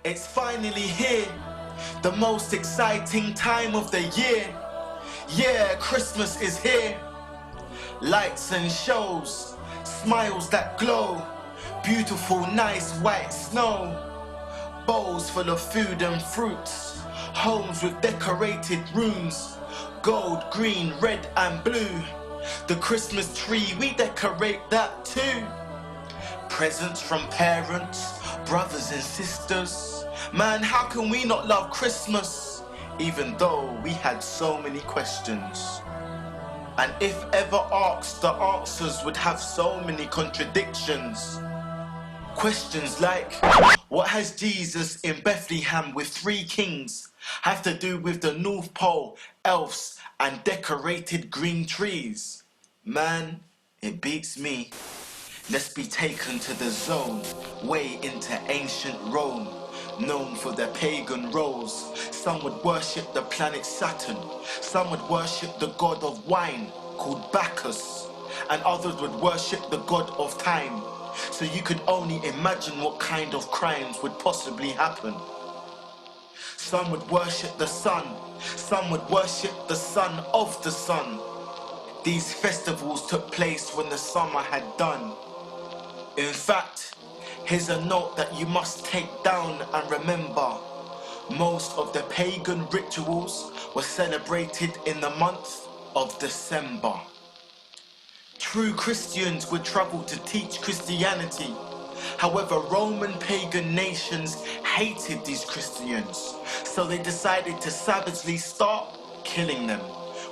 It's finally here, the most exciting time of the year. Yeah, Christmas is here. Lights and shows, smiles that glow, beautiful nice white snow, bowls full of food and fruits, homes with decorated rooms, gold, green, red and blue. The Christmas tree, we decorate that too. Presents from parents, brothers and sisters. Man, how can we not love Christmas? Even though we had so many questions. And if ever asked, the answers would have so many contradictions. Questions like, what has Jesus in Bethlehem with 3 kings have to do with the North Pole, elves and decorated green trees? Man, it beats me. Let's be taken to the zone, way into ancient Rome, known for their pagan roles. Some would worship the planet Saturn, some would worship the god of wine called Bacchus, and others would worship the god of time. So you could only imagine what kind of crimes would possibly happen. Some would worship the sun, some would worship the son of the sun. These festivals took place when the summer had done. In fact, here's a note that you must take down and remember. Most of the pagan rituals were celebrated in the month of December. True Christians would travel to teach Christianity. However, Roman pagan nations hated these Christians, so they decided to savagely start killing them,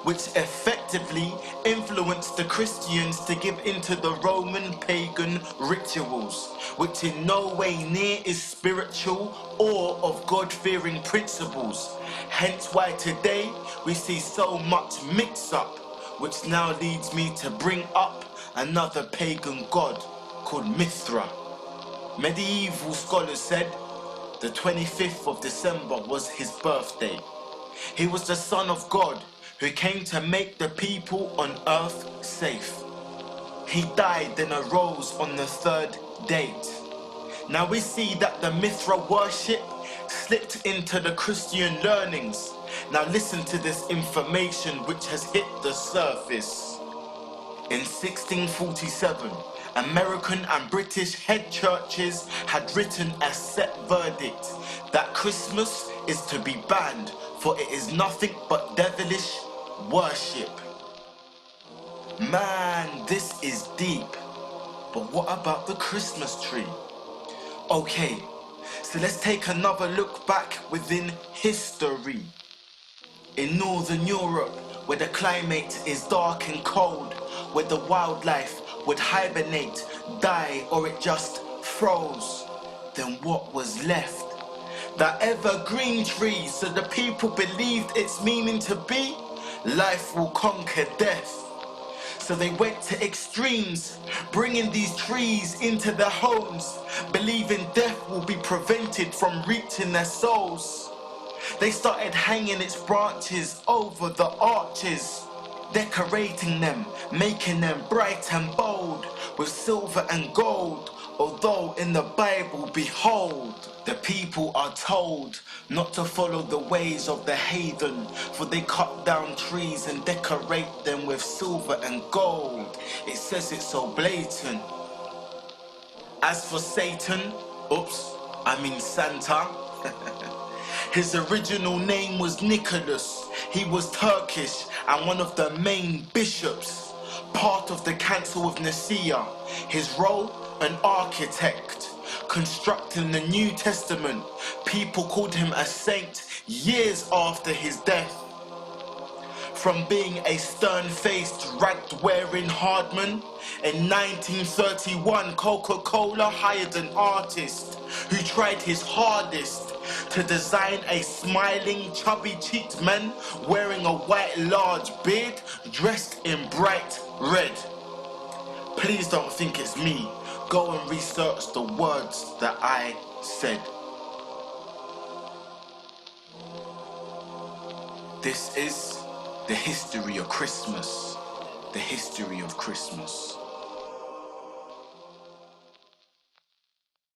which effectively influenced the Christians to give into the Roman pagan rituals, which in no way near is spiritual or of God-fearing principles. Hence why today we see so much mix-up, which now leads me to bring up another pagan god called Mithra. Medieval scholars said the 25th of December was his birthday. He was the son of God who came to make the people on earth safe. He died and arose on the 3rd date. Now we see that the Mithra worship slipped into the Christian learnings. Now listen to this information which has hit the surface. In 1647, American and British head churches had written a set verdict that Christmas is to be banned, for it is nothing but devilish worship. Man, this is deep. But what about the Christmas tree? Okay, so let's take another look back within history. In Northern Europe, where the climate is dark and cold, where the wildlife would hibernate, die, or it just froze, then what was left? The evergreen tree, so the people believed its meaning to be, life will conquer death. So they went to extremes, bringing these trees into their homes, believing death will be prevented from reaching their souls. They started hanging its branches over the arches, decorating them, making them bright and bold with silver and gold. Although in the Bible, behold, the people are told not to follow the ways of the heathen, for they cut down trees and decorate them with silver and gold. It says it so blatant. As for Satan, Santa, his original name was Nicholas. He was Turkish and one of the main bishops, part of the Council of Nicaea. His role, an architect, constructing the New Testament. People called him a saint years after his death. From being a stern-faced, rag-wearing hardman, in 1931 Coca-Cola hired an artist who tried his hardest to design a smiling, chubby-cheeked man wearing a white large beard dressed in bright red. Please don't think it's me. Go and research the words that I said. This is the history of Christmas. The history of Christmas.